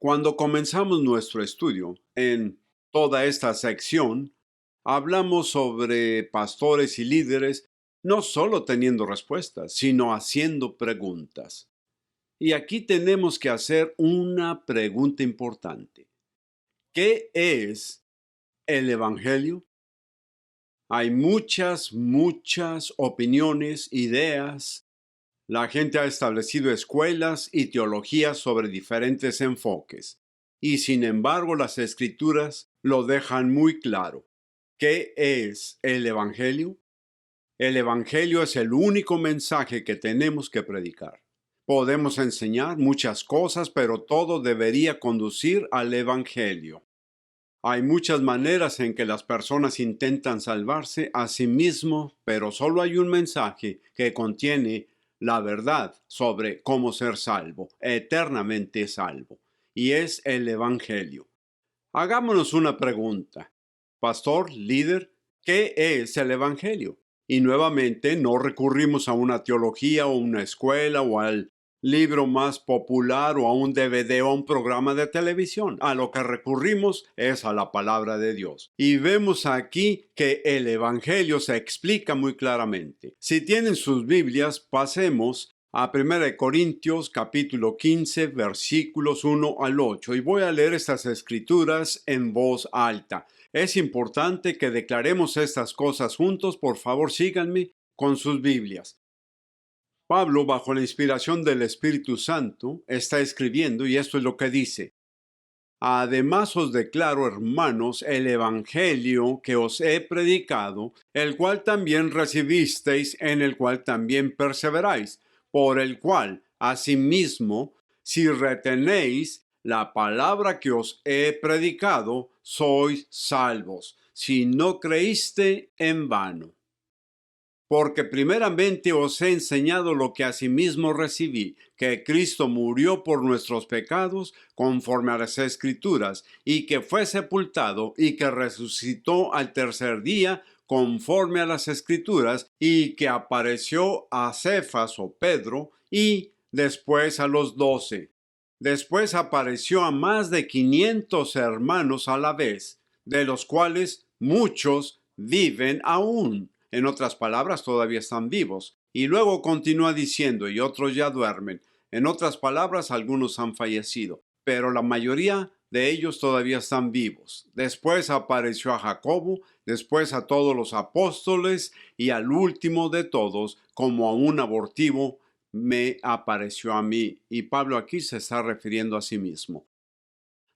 Cuando comenzamos nuestro estudio, en toda esta sección, hablamos sobre pastores y líderes no solo teniendo respuestas, sino haciendo preguntas. Y aquí tenemos que hacer una pregunta importante. ¿Qué es el Evangelio? Hay muchas opiniones, ideas. La gente ha establecido escuelas y teologías sobre diferentes enfoques. Y sin embargo, las Escrituras lo dejan muy claro. ¿Qué es el Evangelio? El Evangelio es el único mensaje que tenemos que predicar. Podemos enseñar muchas cosas, pero todo debería conducir al Evangelio. Hay muchas maneras en que las personas intentan salvarse a sí mismos, pero solo hay un mensaje que contiene la verdad sobre cómo ser salvo, eternamente salvo, y es el Evangelio. Hagámonos una pregunta. Pastor, líder, ¿qué es el Evangelio? Y nuevamente no recurrimos a una teología o una escuela o al libro más popular o a un DVD o a un programa de televisión. A lo que recurrimos es a la palabra de Dios. Y vemos aquí que el Evangelio se explica muy claramente. Si tienen sus Biblias, pasemos a 1 Corintios capítulo 15 versículos 1 al 8 y voy a leer estas escrituras en voz alta. Es importante que declaremos estas cosas juntos. Por favor, síganme con sus Biblias. Pablo, bajo la inspiración del Espíritu Santo, está escribiendo y esto es lo que dice. Además os declaro, hermanos, el Evangelio que os he predicado, el cual también recibisteis, en el cual también perseveráis, por el cual, asimismo, si retenéis la palabra que os he predicado, sois salvos, si no creíste en vano. Porque primeramente os he enseñado lo que asimismo recibí, que Cristo murió por nuestros pecados conforme a las Escrituras, y que fue sepultado y que resucitó al tercer día conforme a las Escrituras, y que apareció a Cefas o Pedro y después a los 12. Después apareció a más de 500 hermanos a la vez, de los cuales muchos viven aún. En otras palabras, todavía están vivos. Y luego continúa diciendo, y otros ya duermen. En otras palabras, algunos han fallecido, pero la mayoría de ellos todavía están vivos. Después apareció a Jacobo, después a todos los apóstoles, y al último de todos, como a un abortivo, me apareció a mí. Y Pablo aquí se está refiriendo a sí mismo.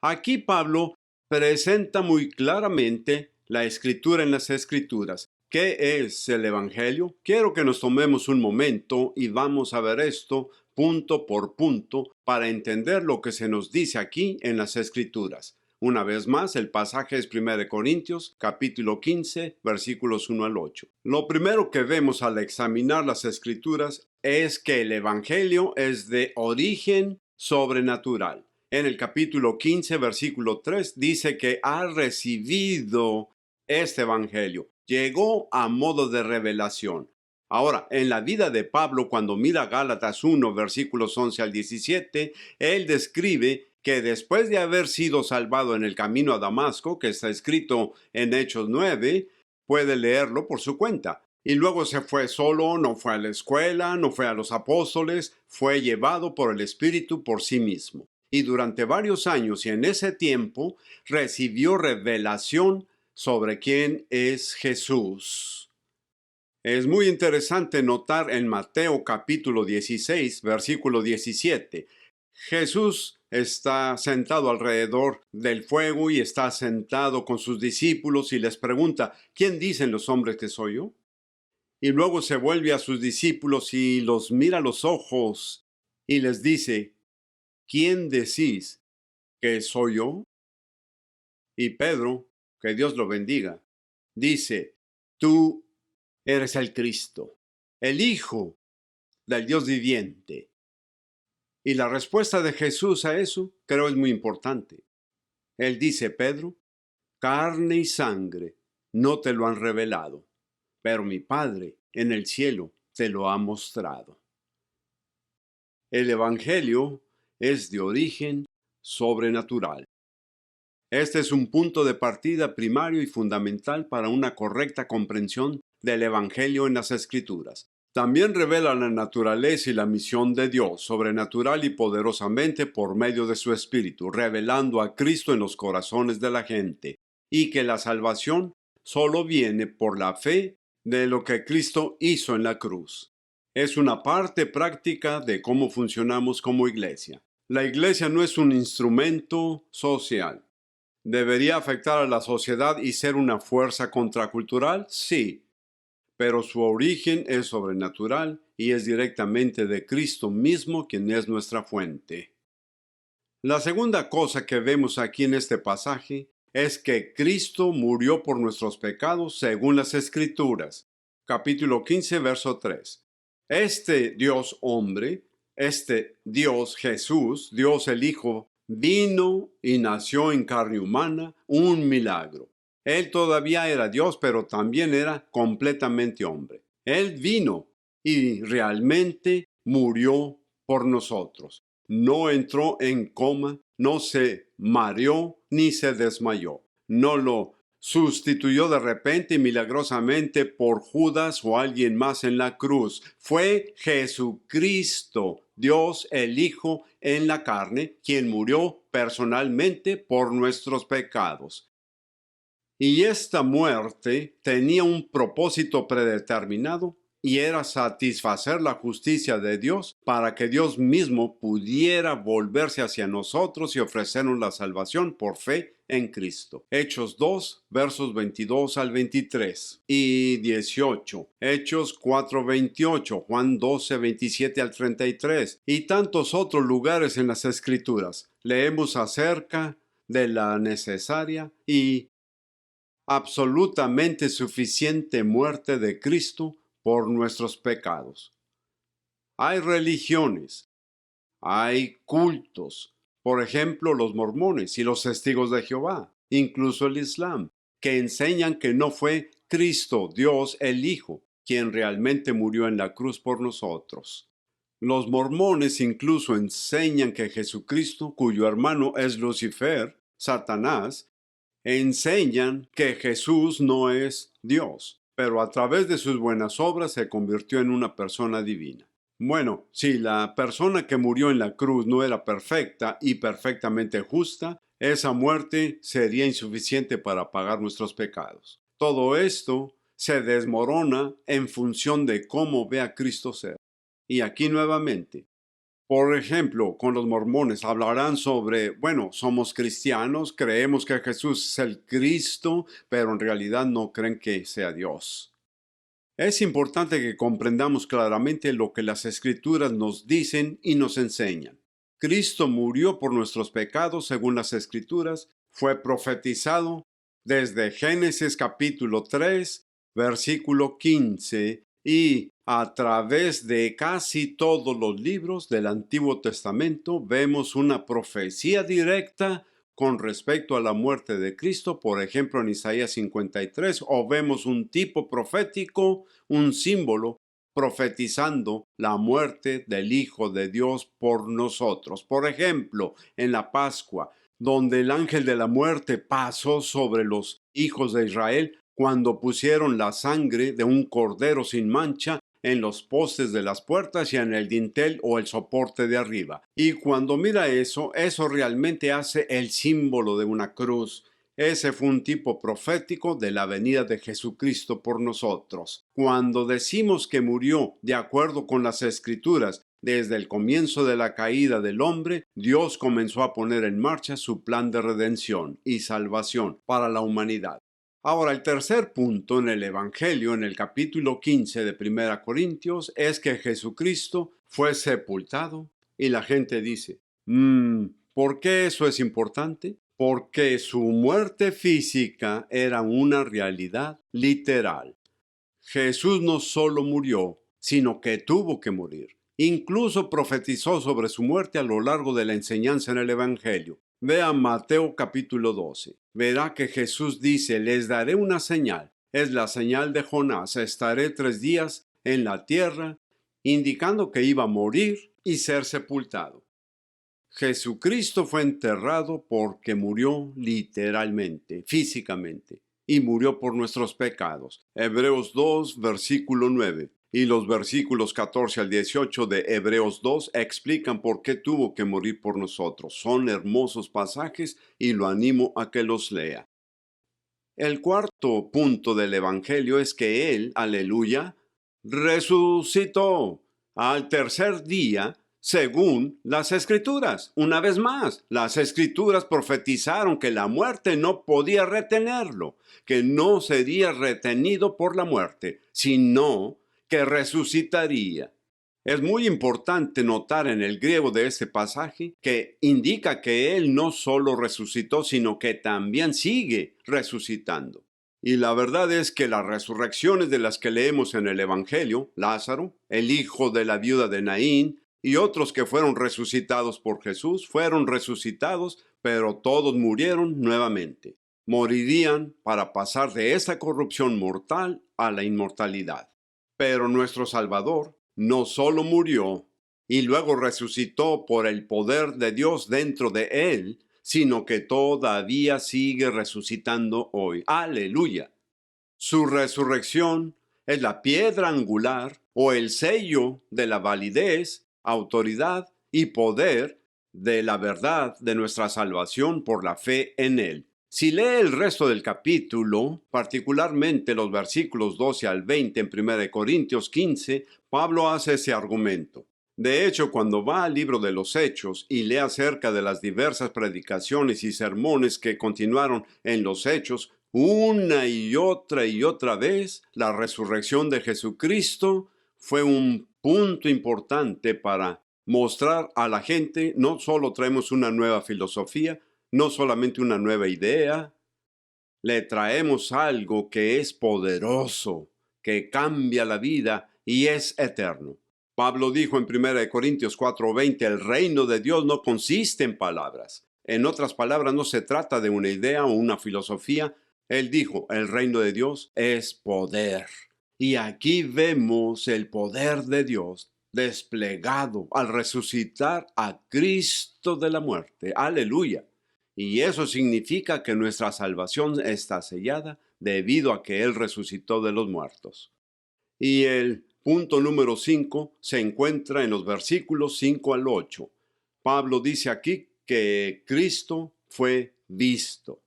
Aquí Pablo presenta muy claramente la escritura en las escrituras. ¿Qué es el Evangelio? Quiero que nos tomemos un momento y vamos a ver esto punto por punto para entender lo que se nos dice aquí en las escrituras. Una vez más, el pasaje es 1 Corintios, capítulo 15, versículos 1 al 8. Lo primero que vemos al examinar las escrituras es que el Evangelio es de origen sobrenatural. En el capítulo 15, versículo 3, dice que ha recibido este Evangelio. Llegó a modo de revelación. Ahora, en la vida de Pablo, cuando mira Gálatas 1, versículos 11 al 17, él describe que después de haber sido salvado en el camino a Damasco, que está escrito en Hechos 9, puede leerlo por su cuenta. Y luego se fue solo, no fue a la escuela, no fue a los apóstoles, fue llevado por el Espíritu por sí mismo. Y durante varios años y en ese tiempo recibió revelación sobre quién es Jesús. Es muy interesante notar en Mateo capítulo 16, versículo 17. Jesús está sentado alrededor del fuego y está sentado con sus discípulos y les pregunta, ¿quién dicen los hombres que soy yo? Y luego se vuelve a sus discípulos y los mira a los ojos y les dice, ¿quién decís que soy yo? Y Pedro, que Dios lo bendiga, dice, tú eres el Cristo, el Hijo del Dios viviente. Y la respuesta de Jesús a eso creo es muy importante. Él dice, Pedro, carne y sangre no te lo han revelado, pero mi Padre en el cielo te lo ha mostrado. El Evangelio es de origen sobrenatural. Este es un punto de partida primario y fundamental para una correcta comprensión del Evangelio en las Escrituras. También revela la naturaleza y la misión de Dios sobrenatural y poderosamente por medio de su Espíritu, revelando a Cristo en los corazones de la gente, y que la salvación solo viene por la fe de lo que Cristo hizo en la cruz. Es una parte práctica de cómo funcionamos como iglesia. La iglesia no es un instrumento social. ¿Debería afectar a la sociedad y ser una fuerza contracultural? Sí, pero su origen es sobrenatural y es directamente de Cristo mismo, quien es nuestra fuente. La segunda cosa que vemos aquí en este pasaje es que Cristo murió por nuestros pecados según las Escrituras. Capítulo 15, verso 3. Este Dios hombre, este Dios Jesús, Dios el Hijo, vino y nació en carne humana, un milagro. Él todavía era Dios, pero también era completamente hombre. Él vino y realmente murió por nosotros. No entró en coma, no se mareó ni se desmayó. No lo sustituyó de repente y milagrosamente por Judas o alguien más en la cruz. Fue Jesucristo, Dios el Hijo en la carne, quien murió personalmente por nuestros pecados. Y esta muerte tenía un propósito predeterminado y era satisfacer la justicia de Dios para que Dios mismo pudiera volverse hacia nosotros y ofrecernos la salvación por fe en Cristo. Hechos 2, versos 22 al 23 y 18. Hechos 4, 28, Juan 12, 27 al 33 y tantos otros lugares en las Escrituras. Leemos acerca de la necesaria y absolutamente suficiente muerte de Cristo por nuestros pecados. Hay religiones, hay cultos, por ejemplo los mormones y los testigos de Jehová, incluso el Islam, que enseñan que no fue Cristo, Dios el Hijo, quien realmente murió en la cruz por nosotros. Los mormones incluso enseñan que Jesucristo, cuyo hermano es Lucifer, Satanás, enseñan que Jesús no es Dios, pero a través de sus buenas obras se convirtió en una persona divina. Bueno, si la persona que murió en la cruz no era perfecta y perfectamente justa, esa muerte sería insuficiente para pagar nuestros pecados. Todo esto se desmorona en función de cómo ve a Cristo ser. Y aquí nuevamente, por ejemplo, con los mormones hablarán sobre, bueno, somos cristianos, creemos que Jesús es el Cristo, pero en realidad no creen que sea Dios. Es importante que comprendamos claramente lo que las Escrituras nos dicen y nos enseñan. Cristo murió por nuestros pecados según las Escrituras, fue profetizado desde Génesis capítulo 3, versículo 15, y a través de casi todos los libros del Antiguo Testamento vemos una profecía directa con respecto a la muerte de Cristo. Por ejemplo, en Isaías 53, o vemos un tipo profético, un símbolo profetizando la muerte del Hijo de Dios por nosotros. Por ejemplo, en la Pascua, donde el ángel de la muerte pasó sobre los hijos de Israel cuando pusieron la sangre de un cordero sin mancha en los postes de las puertas y en el dintel o el soporte de arriba. Y cuando mira eso realmente hace el símbolo de una cruz. Ese fue un tipo profético de la venida de Jesucristo por nosotros. Cuando decimos que murió de acuerdo con las Escrituras, desde el comienzo de la caída del hombre, Dios comenzó a poner en marcha su plan de redención y salvación para la humanidad. Ahora, el tercer punto en el Evangelio, en el capítulo 15 de 1 Corintios, es que Jesucristo fue sepultado y la gente dice, ¿por qué eso es importante? Porque su muerte física era una realidad literal. Jesús no solo murió, sino que tuvo que morir. Incluso profetizó sobre su muerte a lo largo de la enseñanza en el Evangelio. Vea Mateo capítulo 12. Verá que Jesús dice, les daré una señal. Es la señal de Jonás. Estaré 3 días en la tierra, indicando que iba a morir y ser sepultado. Jesucristo fue enterrado porque murió literalmente, físicamente, y murió por nuestros pecados. Hebreos 2, versículo 9. Y los versículos 14 al 18 de Hebreos 2 explican por qué tuvo que morir por nosotros. Son hermosos pasajes y lo animo a que los lea. El cuarto punto del Evangelio es que Él, aleluya, resucitó al tercer día según las Escrituras. Una vez más, las Escrituras profetizaron que la muerte no podía retenerlo, que no sería retenido por la muerte, sino que resucitaría. Es muy importante notar en el griego de este pasaje que indica que Él no solo resucitó, sino que también sigue resucitando. Y la verdad es que las resurrecciones de las que leemos en el Evangelio, Lázaro, el hijo de la viuda de Naín y otros que fueron resucitados por Jesús, fueron resucitados, pero todos murieron nuevamente. Morirían para pasar de esta corrupción mortal a la inmortalidad. Pero nuestro Salvador no solo murió y luego resucitó por el poder de Dios dentro de él, sino que todavía sigue resucitando hoy. ¡Aleluya! Su resurrección es la piedra angular o el sello de la validez, autoridad y poder de la verdad de nuestra salvación por la fe en él. Si lee el resto del capítulo, particularmente los versículos 12 al 20 en 1 Corintios 15, Pablo hace ese argumento. De hecho, cuando va al libro de los Hechos y lee acerca de las diversas predicaciones y sermones que continuaron en los Hechos, una y otra vez, la resurrección de Jesucristo fue un punto importante para mostrar a la gente, no solo traemos una nueva filosofía, no solamente una nueva idea, le traemos algo que es poderoso, que cambia la vida y es eterno. Pablo dijo en 1 Corintios 4:20, el reino de Dios no consiste en palabras. En otras palabras, no se trata de una idea o una filosofía. Él dijo, el reino de Dios es poder. Y aquí vemos el poder de Dios desplegado al resucitar a Cristo de la muerte. Aleluya. Y eso significa que nuestra salvación está sellada debido a que Él resucitó de los muertos. Y el punto número 5 se encuentra en los versículos 5 al 8. Pablo dice aquí que Cristo fue visto.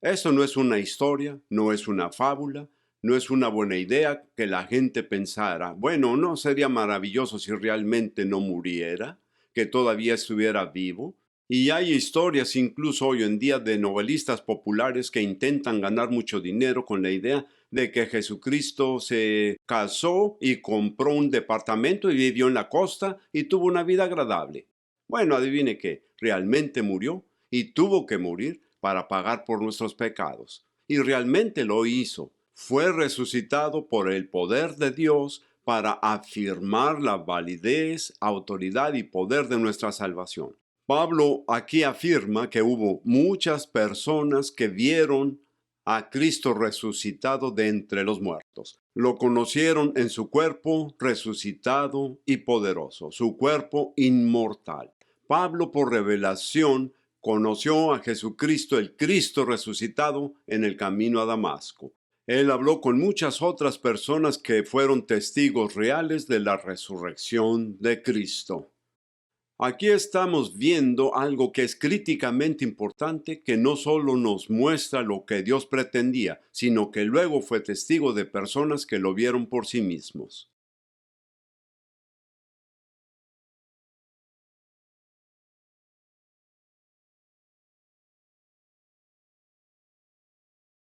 Eso no es una historia, no es una fábula, no es una buena idea que la gente pensara, bueno, ¿no sería maravilloso si realmente no muriera, que todavía estuviera vivo? Y hay historias incluso hoy en día de novelistas populares que intentan ganar mucho dinero con la idea de que Jesucristo se casó y compró un departamento y vivió en la costa y tuvo una vida agradable. Bueno, adivine qué, realmente murió y tuvo que morir para pagar por nuestros pecados. Y realmente lo hizo. Fue resucitado por el poder de Dios para afirmar la validez, autoridad y poder de nuestra salvación. Pablo aquí afirma que hubo muchas personas que vieron a Cristo resucitado de entre los muertos. Lo conocieron en su cuerpo resucitado y poderoso, su cuerpo inmortal. Pablo, por revelación, conoció a Jesucristo, el Cristo resucitado, en el camino a Damasco. Él habló con muchas otras personas que fueron testigos reales de la resurrección de Cristo. Aquí estamos viendo algo que es críticamente importante, que no solo nos muestra lo que Dios pretendía, sino que luego fue testigo de personas que lo vieron por sí mismos.